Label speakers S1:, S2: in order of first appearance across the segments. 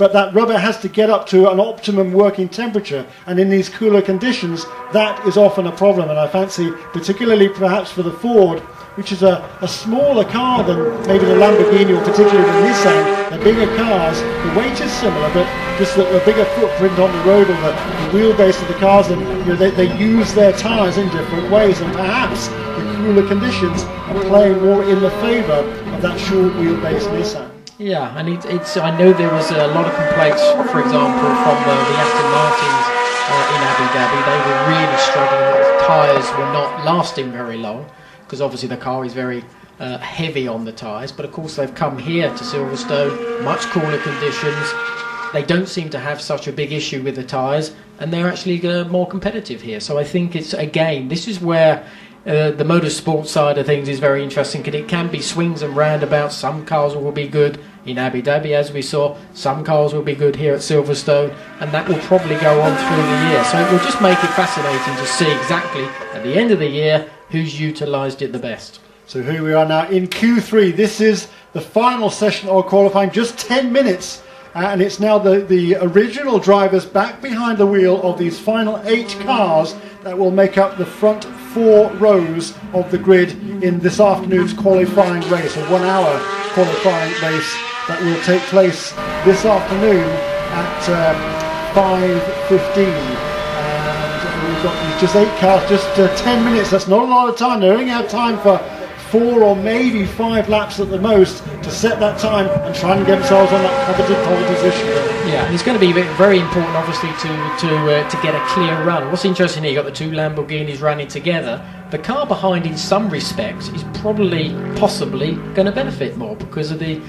S1: but that rubber has to get up to an optimum working temperature, and in these cooler conditions that is often a problem. And I fancy, particularly perhaps for the Ford, which is a smaller car than maybe the Lamborghini or particularly the Nissan, the bigger cars, the weight is similar, but just a bigger footprint on the road, or the wheelbase of the cars, and they use their tyres in different ways, and perhaps the cooler conditions are playing more in the favour of that short wheelbase Nissan.
S2: Yeah, and it's. I know there was a lot of complaints, for example, from the Aston Martins in Abu Dhabi. They were really struggling. The tyres were not lasting very long, because obviously the car is very heavy on the tyres. But of course they've come here to Silverstone, much cooler conditions. They don't seem to have such a big issue with the tyres, and they're actually more competitive here. So I think it's, again, this is where the motorsport side of things is very interesting, because it can be swings and roundabouts. Some cars will be good in Abu Dhabi, as we saw. Some cars will be good here at Silverstone, and that will probably go on through the year. So it will just make it fascinating to see exactly at the end of the year who's utilised it the best.
S1: So here we are now in Q3. This is the final session of qualifying, just 10 minutes. And it's now the original drivers back behind the wheel of these final 8 cars that will make up the front 4 rows of the grid in this afternoon's qualifying race, a 1 hour qualifying race that will take place this afternoon at 5:15. And we've got just 8 cars, just 10 minutes. That's not a lot of time. They only have time for 4 or maybe 5 laps at the most to set that time and try and get themselves on that coveted pole position.
S2: Yeah, and it's going to be very important, obviously, to get a clear run. What's interesting here, you've got the 2 Lamborghinis running together. The car behind, in some respects, is possibly going to benefit more because of the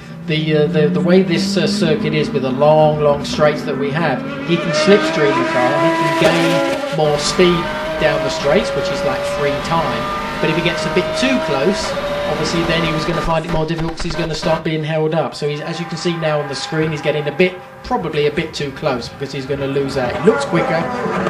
S2: way this circuit is, with the long straights that we have. He can slipstream the car, he can gain more speed down the straights, which is like free time. But if he gets a bit too close, obviously then he was going to find it more difficult, because he's going to start being held up. So he's, as you can see now on the screen, he's getting probably a bit too close, because he's going to lose out. He looks quicker,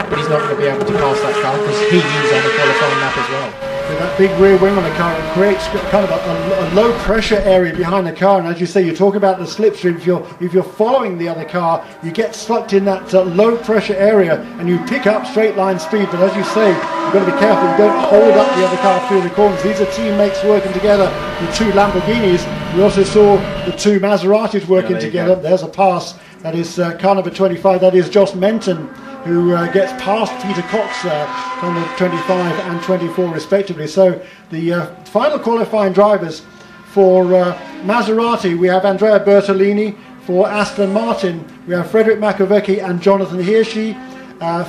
S2: but he's not going to be able to pass that car, because he is on the qualifying lap as well.
S1: With that big rear wing on the car, it creates kind of a low pressure area behind the car, and as you say, you talk about the slipstream. If you're following the other car, you get sucked in that low pressure area and you pick up straight line speed. But as you say, you've got to be careful you don't hold up the other car through the corners. These are teammates working together, the 2 Lamborghinis. We also saw the 2 Maseratis working together. There's a pass. That is car number 25. That is Josh Menton, who gets past Peter Cox, number 25 and 24 respectively. So the final qualifying drivers for Maserati, we have Andrea Bertolini. For Aston Martin, we have Frederick Makovecki and Jonathan Hirschi.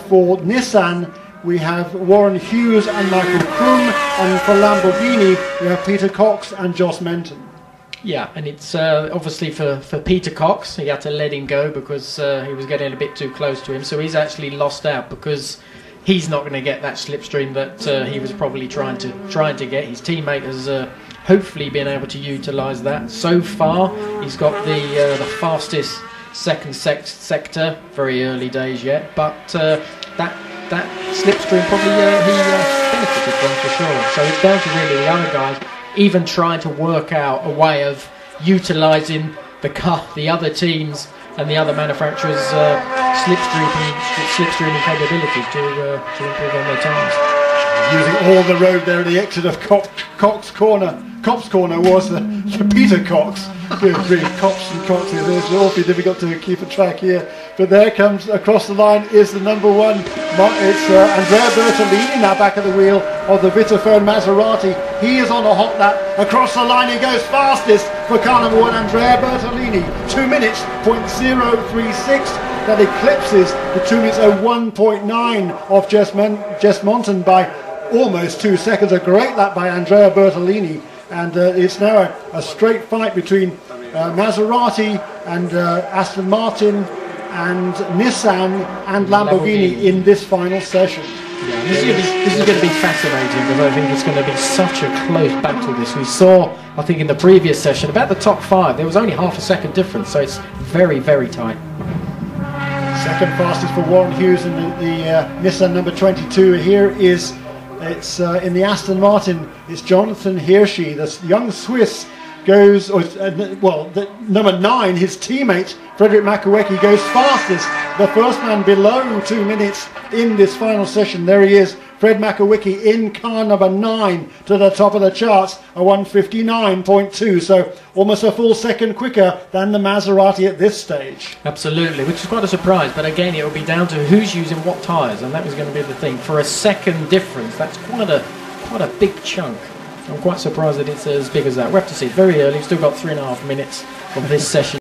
S1: For Nissan, we have Warren Hughes and Michael Krum. And for Lamborghini, we have Peter Cox and Josh Menton.
S2: Yeah, and it's obviously for Peter Cox, he had to let him go because he was getting a bit too close to him. So he's actually lost out, because he's not going to get that slipstream that he was probably trying to get. His teammate has hopefully been able to utilise that. So far, he's got the fastest second sector. Very early days yet, but that slipstream probably he benefited from for sure. So it's down to really the other guys even trying to work out a way of utilising the other teams and the other manufacturers' slipstreaming capabilities to improve on their times.
S1: Using all the road there at the exit of Cox Corner. Cop's Corner was the Peter Cox. Really, Cops and Coxes. It's awfully difficult to keep a track here. But there comes across the line is the number 1. It's Andrea Bertolini now back at the wheel of the Vitaphone Maserati. He is on a hot lap. Across the line he goes fastest for car number 1, Andrea Bertolini. 2 minutes, .036. That eclipses the 2 minutes 01.9 of Jess Monton by almost 2 seconds. A great lap by Andrea Bertolini. And it's now a straight fight between Maserati and Aston Martin and Nissan and Lamborghini in this final session.
S2: Yeah, this is going to be fascinating, because I think it's going to be such a close battle. This we saw, I think, in the previous session about the top 5. There was only half a second difference, so it's very tight.
S1: Second fastest for Warren Hughes in the Nissan number 22. Here is. It's in the Aston Martin, it's Jonathan Hirschi, the young Swiss, goes, number 9, his teammate Frederick Makowiecki goes fastest. The first man below 2 minutes in this final session. There he is, Fred Makowiecki in car number 9 to the top of the charts, a 1:59.2, so almost a full second quicker than the Maserati at this stage.
S2: Absolutely, which is quite a surprise, but again it will be down to who's using what tyres, and that was going to be the thing. For a second difference, that's quite a big chunk. I'm quite surprised that it's as big as that. We'll have to see. Very early, still got 3.5 minutes of this session.